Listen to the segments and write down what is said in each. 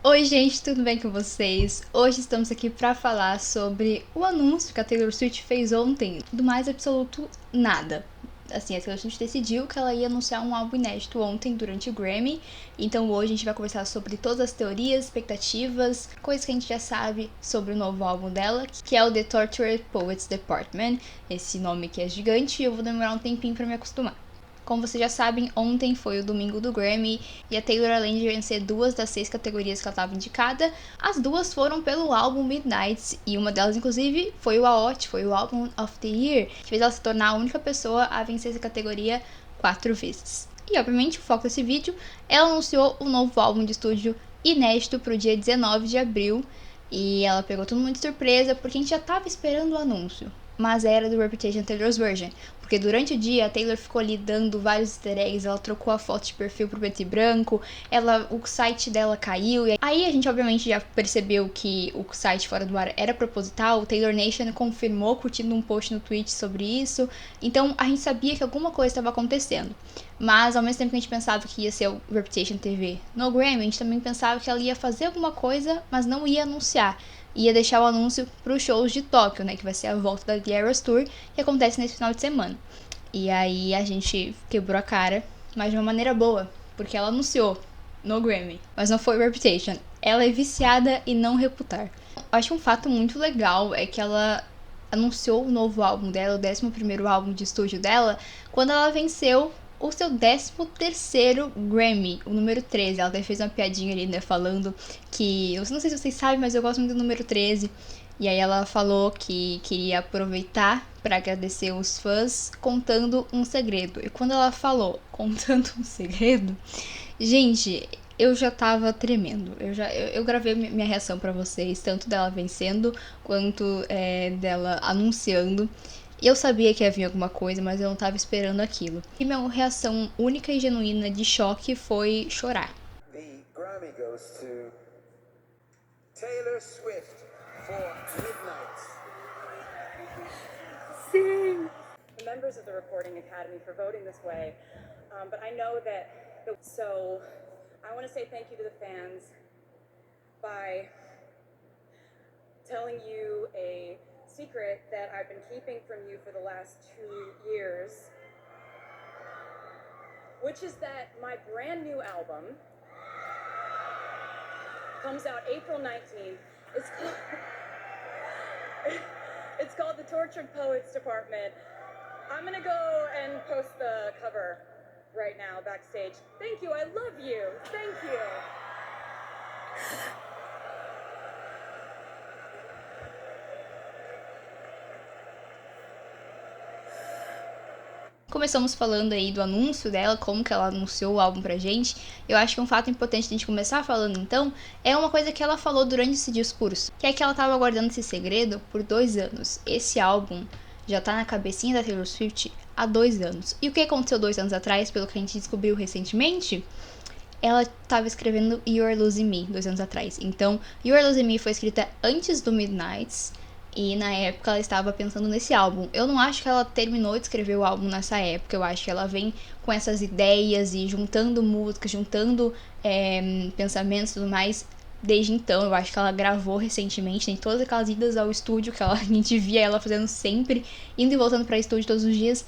Oi gente, tudo bem com vocês? Hoje estamos aqui para falar sobre o anúncio que a Taylor Swift fez ontem, do mais absoluto nada. Assim, a Taylor Swift decidiu que ela ia anunciar um álbum inédito ontem durante o Grammy, então hoje a gente vai conversar sobre todas as teorias, expectativas, coisas que a gente já sabe sobre o novo álbum dela, que é o The Tortured Poets Department. Esse nome que é gigante e eu vou demorar um tempinho para me acostumar. Como vocês já sabem, ontem foi o domingo do Grammy e a Taylor, além de vencer 2 das 6 categorias que ela estava indicada, as 2 foram pelo álbum Midnights, e uma delas, inclusive, foi o AOT, foi o Album of the Year, que fez ela se tornar a única pessoa a vencer essa categoria 4 vezes. E, obviamente, o foco desse vídeo, ela anunciou o novo álbum de estúdio inédito para o dia 19 de abril, e ela pegou todo mundo de surpresa, porque a gente já estava esperando o anúncio, mas era do Reputation Taylor's Version. Porque durante o dia a Taylor ficou ali dando vários easter eggs, ela trocou a foto de perfil pro preto e branco, o site dela caiu, e aí a gente obviamente já percebeu que o site fora do ar era proposital, o Taylor Nation confirmou curtindo um post no Twitch sobre isso, então a gente sabia que alguma coisa estava acontecendo. Mas ao mesmo tempo que a gente pensava que ia ser o Reputation TV no Grammy, a gente também pensava que ela ia fazer alguma coisa, mas não ia anunciar. Ia deixar o anúncio para os shows de Tóquio, né, que vai ser a volta da The Eras Tour, que acontece nesse final de semana. E aí a gente quebrou a cara, mas de uma maneira boa, porque ela anunciou no Grammy, mas não foi Reputation. Ela é viciada em não reputar. Eu acho um fato muito legal é que ela anunciou o novo álbum dela, o 11º álbum de estúdio dela, quando ela venceu o seu 13º Grammy, o número 13. Ela até fez uma piadinha ali, né, falando que, eu não sei se vocês sabem, mas eu gosto muito do número 13. E aí ela falou que queria aproveitar para agradecer os fãs contando um segredo. E quando ela falou contando um segredo, gente, eu já tava tremendo. Eu gravei minha reação para vocês, tanto dela vencendo quanto dela anunciando. Eu sabia que ia vir alguma coisa, mas eu não tava esperando aquilo. E minha reação única e genuína de choque foi chorar. The Grammy goes to Taylor Swift for Midnight. Sim. The members of the Recording Academy for voting this way, but I know that, so I want to say thank you to the fans by telling you a secret that I've been keeping from you for the last 2 years, which is that my brand new album comes out April 19th. It's called The Tortured Poets Department. I'm gonna go and post the cover right now backstage. Thank you, I love you. Thank you. Começamos falando aí do anúncio dela, como que ela anunciou o álbum pra gente. Eu acho que um fato importante de a gente começar falando então é uma coisa que ela falou durante esse discurso, que é que ela tava guardando esse segredo por 2 anos. Esse álbum já tá na cabecinha da Taylor Swift há 2 anos. E o que aconteceu 2 anos atrás, pelo que a gente descobriu recentemente? Ela estava escrevendo You're Losing Me 2 anos atrás. Então, You're Losing Me foi escrita antes do Midnights, e na época ela estava pensando nesse álbum. Eu não acho que ela terminou de escrever o álbum nessa época. Eu acho que ela vem com essas ideias e juntando músicas, juntando pensamentos e tudo mais desde então. Eu acho que ela gravou recentemente, tem todas aquelas idas ao estúdio que a gente via ela fazendo sempre, indo e voltando pra estúdio todos os dias.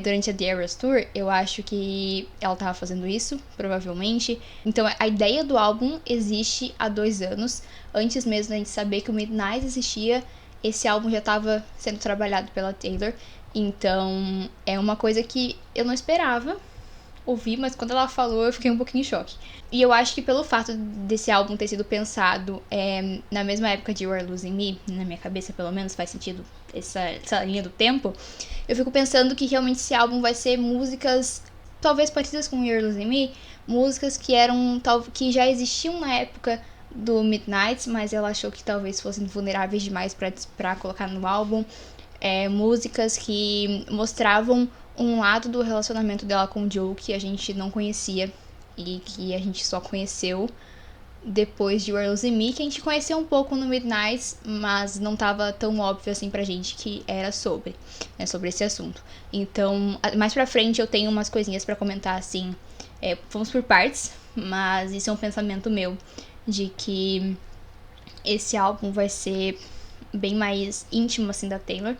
Durante a The Eras Tour, eu acho que ela tava fazendo isso, provavelmente. Então a ideia do álbum existe há 2 anos. Antes mesmo da gente saber que o Midnight existia, esse álbum já estava sendo trabalhado pela Taylor. Então é uma coisa que eu não esperava ouvir, mas quando ela falou eu fiquei um pouquinho em choque. E eu acho que pelo fato desse álbum ter sido pensado na mesma época de You Are Losing Me, na minha cabeça pelo menos faz sentido essa linha do tempo, eu fico pensando que realmente esse álbum vai ser músicas talvez parecidas com You Are Losing Me, músicas que já existiam na época do Midnight, mas ela achou que talvez fossem vulneráveis demais pra colocar no álbum. Músicas que mostravam um lado do relacionamento dela com o Joe que a gente não conhecia e que a gente só conheceu depois de You Are Losing Me, que a gente conheceu um pouco no Midnight, mas não tava tão óbvio assim pra gente que era sobre esse assunto. Então, mais pra frente eu tenho umas coisinhas pra comentar assim, vamos por partes, mas isso é um pensamento meu de que esse álbum vai ser bem mais íntimo, assim, da Taylor.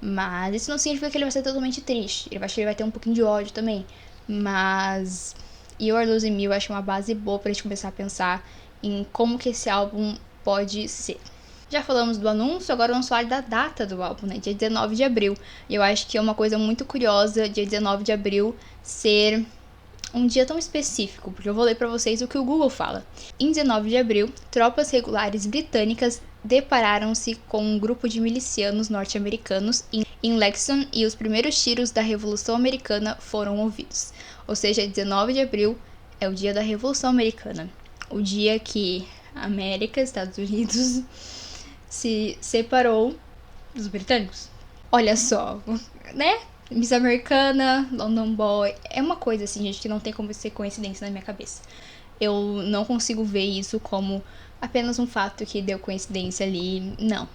Mas isso não significa que ele vai ser totalmente triste. Eu acho que ele vai ter um pouquinho de ódio também. Mas You Are Losing Me eu acho uma base boa pra gente começar a pensar em como que esse álbum pode ser. Já falamos do anúncio, agora vamos falar da data do álbum, né? Dia 19 de abril. E eu acho que é uma coisa muito curiosa, dia 19 de abril, ser um dia tão específico, porque eu vou ler pra vocês o que o Google fala. Em 19 de abril, tropas regulares britânicas depararam-se com um grupo de milicianos norte-americanos em Lexington e os primeiros tiros da Revolução Americana foram ouvidos. Ou seja, 19 de abril é o dia da Revolução Americana. O dia que a América, Estados Unidos, se separou dos britânicos. Olha só, né? Miss Americana, London Boy, é uma coisa assim, gente, que não tem como ser coincidência na minha cabeça. Eu não consigo ver isso como apenas um fato que deu coincidência ali, não.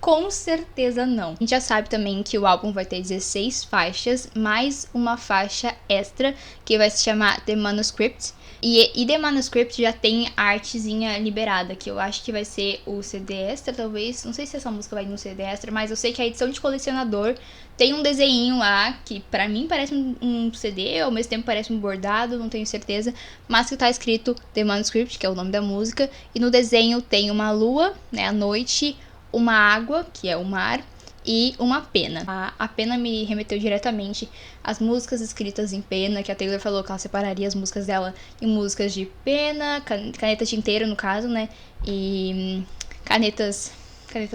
Com certeza não. A gente já sabe também que o álbum vai ter 16 faixas, mais uma faixa extra, que vai se chamar The Manuscript. E The Manuscript já tem a artezinha liberada, que eu acho que vai ser o CD extra, talvez. Não sei se essa música vai no CD extra, mas eu sei que a edição de colecionador tem um desenho lá, que pra mim parece um CD, ao mesmo tempo parece um bordado, não tenho certeza. Mas que tá escrito The Manuscript, que é o nome da música. E no desenho tem uma lua, né, à noite, uma água, que é o mar, e uma pena. A pena me remeteu diretamente às músicas escritas em pena, que a Taylor falou que ela separaria as músicas dela em músicas de pena, caneta tinteiro no caso, né, e canetas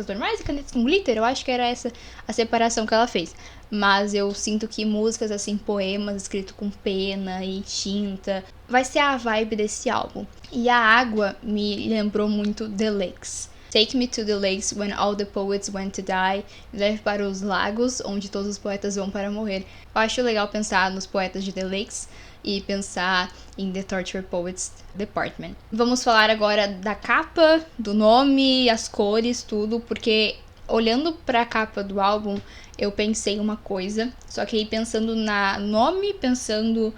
normais e canetas com glitter. Eu acho que era essa a separação que ela fez. Mas eu sinto que músicas assim, poemas escritos com pena e tinta, vai ser a vibe desse álbum. E a água me lembrou muito The Lakes. Take me to the lakes when all the poets went to die. Me leve para os lagos onde todos os poetas vão para morrer. Eu acho legal pensar nos poetas de The Lakes e pensar em The Torture Poets Department. Vamos falar agora da capa, do nome, as cores, tudo, porque olhando para a capa do álbum, eu pensei uma coisa, só que aí pensando no nome, pensando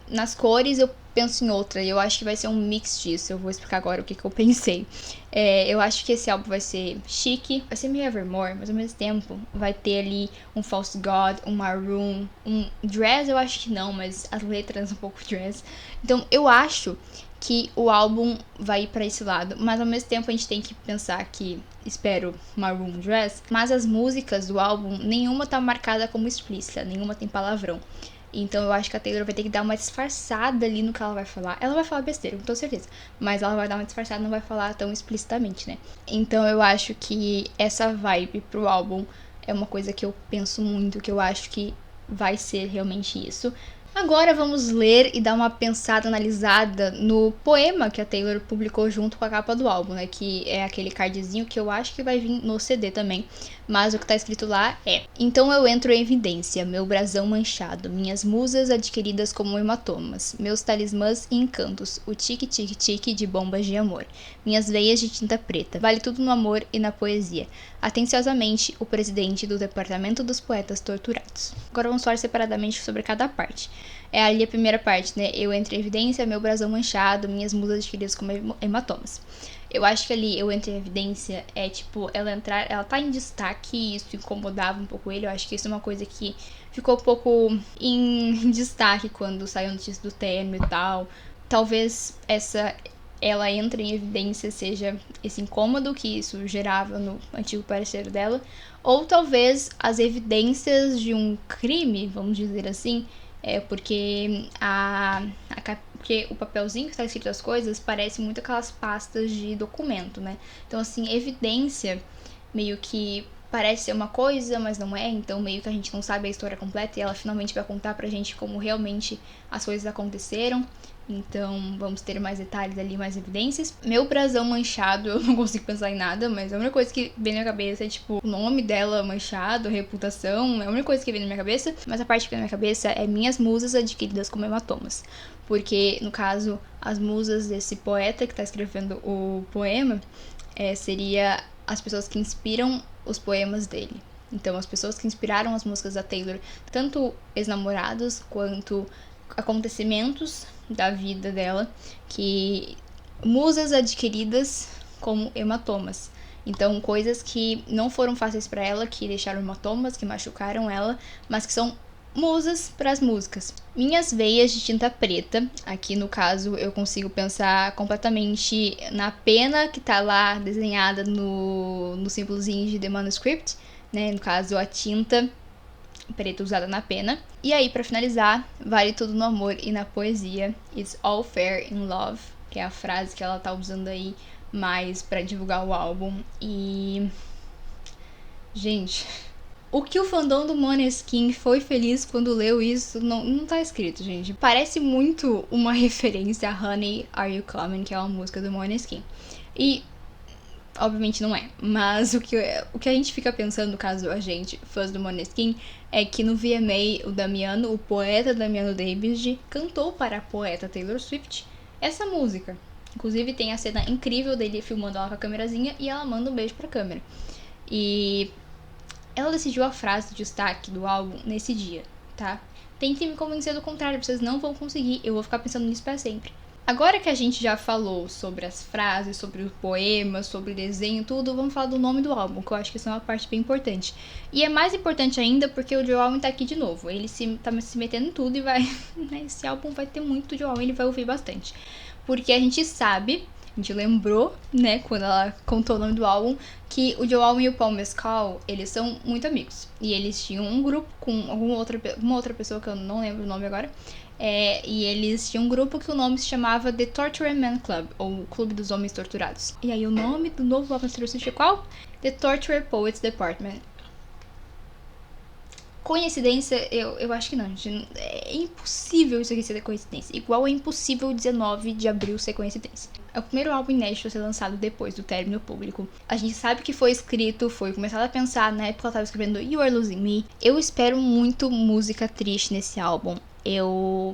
nas cores, eu penso em outra, e eu acho que vai ser um mix disso. Eu vou explicar agora o que eu pensei. Eu acho que esse álbum vai ser chique, vai ser meio Evermore, mas ao mesmo tempo vai ter ali um False God, um Maroon, um Dress, eu acho que não, mas as letras um pouco Dress. Então eu acho que o álbum vai ir pra esse lado, mas ao mesmo tempo a gente tem que pensar que, espero, Maroon Dress, mas as músicas do álbum, nenhuma tá marcada como explícita, nenhuma tem palavrão. Então eu acho que a Taylor vai ter que dar uma disfarçada ali no que ela vai falar. Ela vai falar besteira, com toda certeza. Mas ela vai dar uma disfarçada, não vai falar tão explicitamente, né? Então eu acho que essa vibe pro álbum é uma coisa que eu penso muito, que eu acho que vai ser realmente isso. Agora vamos ler e dar uma pensada, analisada no poema que a Taylor publicou junto com a capa do álbum, né? Que é aquele cardzinho que eu acho que vai vir no CD também. Mas o que tá escrito lá é: então eu entro em evidência, meu brasão manchado, minhas musas adquiridas como hematomas, meus talismãs e encantos, o tique-tique-tique de bombas de amor, minhas veias de tinta preta, vale tudo no amor e na poesia. Atenciosamente, o presidente do Departamento dos Poetas Torturados. Agora vamos falar separadamente sobre cada parte. É ali a primeira parte, né? Eu entro em evidência, meu brasão manchado, minhas musas adquiridas como hematomas. Eu acho que ali eu entro em evidência é tipo, ela tá em destaque e isso incomodava um pouco ele. Eu acho que isso é uma coisa que ficou um pouco em destaque quando saiu a notícia do término e tal. Talvez ela entra em evidência seja esse incômodo que isso gerava no antigo parceiro dela, ou talvez as evidências de um crime, vamos dizer assim, porque porque o papelzinho que está escrito as coisas parece muito aquelas pastas de documento, né? Então, assim, evidência meio que parece ser uma coisa, mas não é, então meio que a gente não sabe a história completa e ela finalmente vai contar pra gente como realmente as coisas aconteceram. Então, vamos ter mais detalhes ali, mais evidências. Meu brasão manchado, eu não consigo pensar em nada, mas a única coisa que vem na minha cabeça é, tipo, o nome dela manchado, reputação, é a única coisa que vem na minha cabeça. Mas a parte que vem na minha cabeça é minhas musas adquiridas como hematomas. Porque, no caso, as musas desse poeta que tá escrevendo o poema, seria as pessoas que inspiram os poemas dele. Então, as pessoas que inspiraram as músicas da Taylor, tanto ex-namorados quanto acontecimentos da vida dela que musas adquiridas como hematomas. Então, coisas que não foram fáceis para ela, que deixaram hematomas, que machucaram ela, mas que são musas para as músicas. Minhas veias de tinta preta, aqui no caso eu consigo pensar completamente na pena que tá lá desenhada no símbolozinho de The Manuscript, né? No caso, a tinta preta usada na pena. E aí, para finalizar, vale tudo no amor e na poesia. It's all fair in love, que é a frase que ela tá usando aí mais para divulgar o álbum. E gente, o que o fandom do Måneskin foi feliz quando leu isso não tá escrito, gente. Parece muito uma referência a Honey, Are You Coming, que é uma música do Måneskin. E obviamente não é, mas o que a gente fica pensando, no caso a gente, fãs do Måneskin, é que no VMA o Damiano, o poeta Damiano Davis, cantou para a poeta Taylor Swift essa música. Inclusive tem a cena incrível dele filmando ela com a câmerazinha e ela manda um beijo pra câmera. E ela decidiu a frase de destaque do álbum nesse dia, tá? Tentem me convencer do contrário, vocês não vão conseguir, eu vou ficar pensando nisso pra sempre. Agora que a gente já falou sobre as frases, sobre o poema, sobre o desenho, tudo, vamos falar do nome do álbum, que eu acho que isso é uma parte bem importante. E é mais importante ainda porque o Joe Alwyn tá aqui de novo. Ele tá se metendo em tudo e vai... Esse álbum vai ter muito Joe Alwyn, ele vai ouvir bastante. Porque a gente sabe, a gente lembrou, né, quando ela contou o nome do álbum, que o Joe Alwyn e o Paul Mescal, eles são muito amigos. E eles tinham um grupo com uma outra pessoa que eu não lembro o nome agora. E eles tinham um grupo que o nome se chamava The Tortured Men Club, ou Clube dos Homens Torturados. E aí o nome do novo álbum é qual? The Tortured Poets Department. Coincidência? Eu acho que não, gente. É impossível isso aqui ser coincidência. Igual é impossível 19 de abril ser coincidência. É o primeiro álbum inédito a ser lançado depois do término público. A gente sabe que foi escrito, foi começado a pensar, na época ela tava escrevendo You Are Losing Me. Eu espero muito música triste nesse álbum. Eu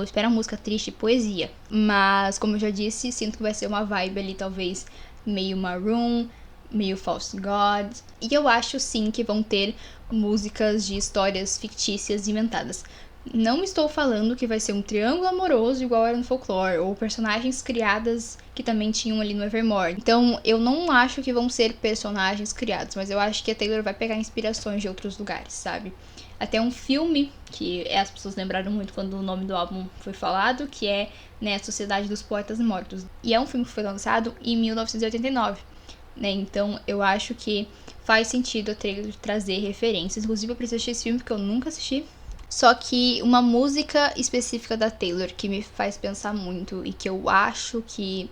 espero a música triste e poesia. Mas, como eu já disse, sinto que vai ser uma vibe ali, talvez, meio Maroon, meio False God. E eu acho, sim, que vão ter músicas de histórias fictícias inventadas. Não estou falando que vai ser um triângulo amoroso igual era no Folklore, ou personagens criadas que também tinham ali no Evermore. Então, eu não acho que vão ser personagens criados, mas eu acho que a Taylor vai pegar inspirações de outros lugares, sabe? Até um filme que as pessoas lembraram muito quando o nome do álbum foi falado, que é, né, A Sociedade dos Poetas Mortos. E é um filme que foi lançado em 1989, né? Então, eu acho que faz sentido a Taylor trazer referências. Inclusive, eu preciso assistir esse filme, porque eu nunca assisti. Só que uma música específica da Taylor que me faz pensar muito e que eu acho que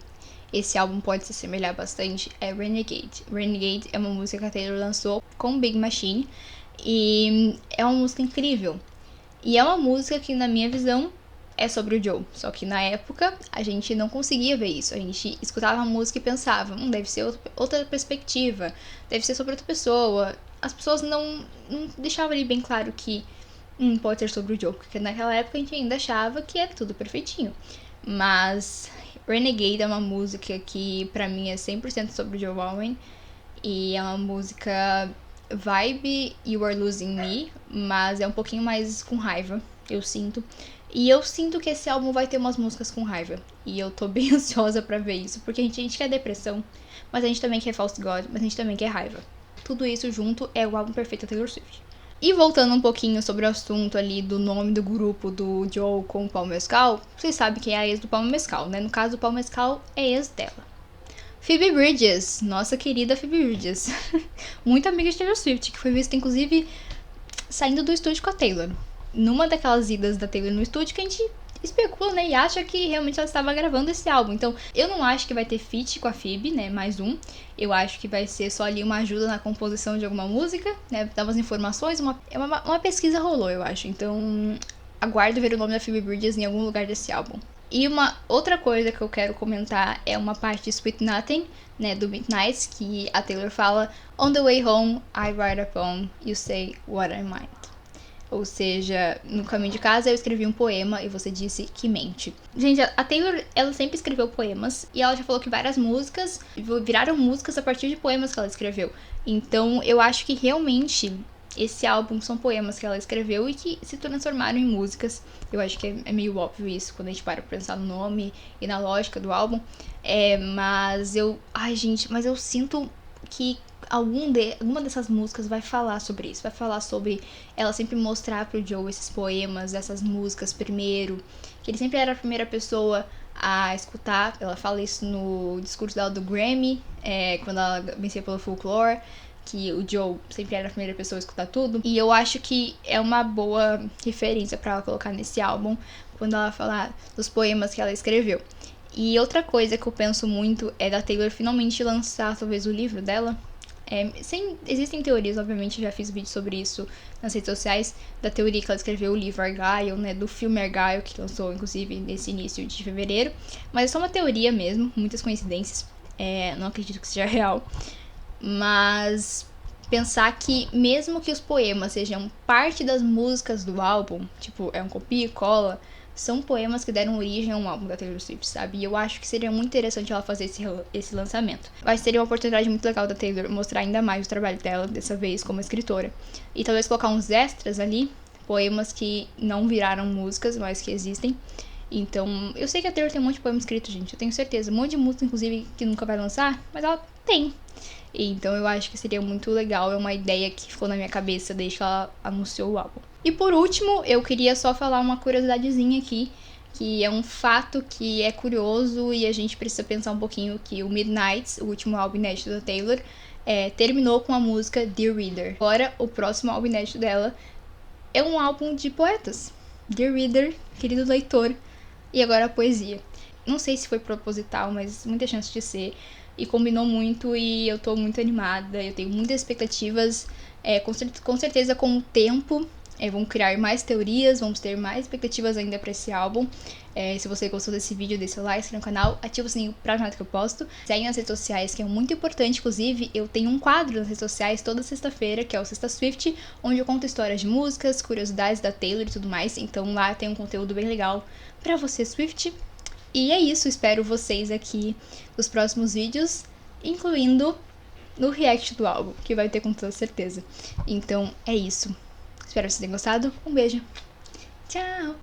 esse álbum pode se assemelhar bastante é Renegade. Renegade é uma música que a Taylor lançou com Big Machine e é uma música incrível. E é uma música que, na minha visão, é sobre o Joe. Só que na época a gente não conseguia ver isso. A gente escutava a música e pensava, deve ser outra perspectiva, deve ser sobre outra pessoa. As pessoas não deixavam ali bem claro que pode ser sobre o Joe, porque naquela época a gente ainda achava que era tudo perfeitinho. Mas Renegade é uma música que pra mim é 100% sobre o Joe Alwyn. E é uma música vibe You Are Losing Me, mas é um pouquinho mais com raiva, eu sinto. E eu sinto que esse álbum vai ter umas músicas com raiva. E eu tô bem ansiosa pra ver isso, porque a gente quer depressão, mas a gente também quer False God, mas a gente também quer raiva. Tudo isso junto é o álbum perfeito da Taylor Swift. E voltando um pouquinho sobre o assunto ali do nome do grupo do Joe com o Paul Mescal, vocês sabem quem é a ex do Paul Mescal, né? No caso, o Paul Mescal é ex dela. Phoebe Bridgers, nossa querida Phoebe Bridgers. Muito amiga de Taylor Swift, que foi vista, inclusive, saindo do estúdio com a Taylor. Numa daquelas idas da Taylor no estúdio que a gente especula, né, e acha que realmente ela estava gravando esse álbum. Então, eu não acho que vai ter feat com a Phoebe, né, mais um. Eu acho que vai ser só ali uma ajuda na composição de alguma música, né, dar umas informações, uma pesquisa rolou, eu acho. Então, aguardo ver o nome da Phoebe Bridgers em algum lugar desse álbum. E uma outra coisa que eu quero comentar é uma parte de Sweet Nothing, né, do Midnight, que a Taylor fala: On the way home, I write a poem, you say what I might. Ou seja, no caminho de casa eu escrevi um poema e você disse que mente. Gente, a Taylor, ela sempre escreveu poemas e ela já falou que várias músicas viraram músicas a partir de poemas que ela escreveu. Então, eu acho que realmente esse álbum são poemas que ela escreveu e que se transformaram em músicas. Eu acho que é meio óbvio isso quando a gente para pra pensar no nome e na lógica do álbum. Mas eu sinto que alguma dessas músicas vai falar sobre isso. Vai falar sobre ela sempre mostrar pro Joe esses poemas, essas músicas primeiro. Que ele sempre era a primeira pessoa a escutar. Ela fala isso no discurso dela do Grammy, quando ela vencia pelo Folklore, que o Joe sempre era a primeira pessoa a escutar tudo. E eu acho que é uma boa referência pra ela colocar nesse álbum, quando ela falar dos poemas que ela escreveu. E outra coisa que eu penso muito é da Taylor finalmente lançar talvez o livro dela. Existem teorias, obviamente, já fiz vídeo sobre isso nas redes sociais, da teoria que ela escreveu o livro Argylle, né, do filme Argylle, que lançou, inclusive, nesse início de fevereiro. Mas é só uma teoria mesmo, muitas coincidências, não acredito que seja real. Mas pensar que mesmo que os poemas sejam parte das músicas do álbum, tipo, é um copia e cola, são poemas que deram origem a um álbum da Taylor Swift, sabe? E eu acho que seria muito interessante ela fazer esse lançamento. Eu acho que seria uma oportunidade muito legal da Taylor mostrar ainda mais o trabalho dela, dessa vez como escritora. E talvez colocar uns extras ali, poemas que não viraram músicas, mas que existem. Então, eu sei que a Taylor tem um monte de poema escrito, gente, eu tenho certeza. Um monte de música, inclusive, que nunca vai lançar, mas ela tem. Então eu acho que seria muito legal, é uma ideia que ficou na minha cabeça desde que ela anunciou o álbum. E por último, eu queria só falar uma curiosidadezinha aqui, que é um fato que é curioso e a gente precisa pensar um pouquinho, que o Midnights, o último álbum inédito da Taylor, terminou com a música Dear Reader. Agora, o próximo álbum inédito dela é um álbum de poetas. Dear Reader, querido leitor, e agora a poesia. Não sei se foi proposital, mas muita chance de ser. E combinou muito e eu tô muito animada, eu tenho muitas expectativas. Com certeza com o tempo vão criar mais teorias, vamos ter mais expectativas ainda pra esse álbum. Se você gostou desse vídeo, deixa o like no canal, ativa o sininho pra nada que eu posto. Segue nas redes sociais, que é muito importante. Inclusive, eu tenho um quadro nas redes sociais toda sexta-feira, que é o Sexta Swift, onde eu conto histórias de músicas, curiosidades da Taylor e tudo mais. Então lá tem um conteúdo bem legal pra você, Swift. E é isso, espero vocês aqui nos próximos vídeos, incluindo no react do álbum, que vai ter com toda certeza. Então é isso. Espero que vocês tenham gostado. Um beijo. Tchau!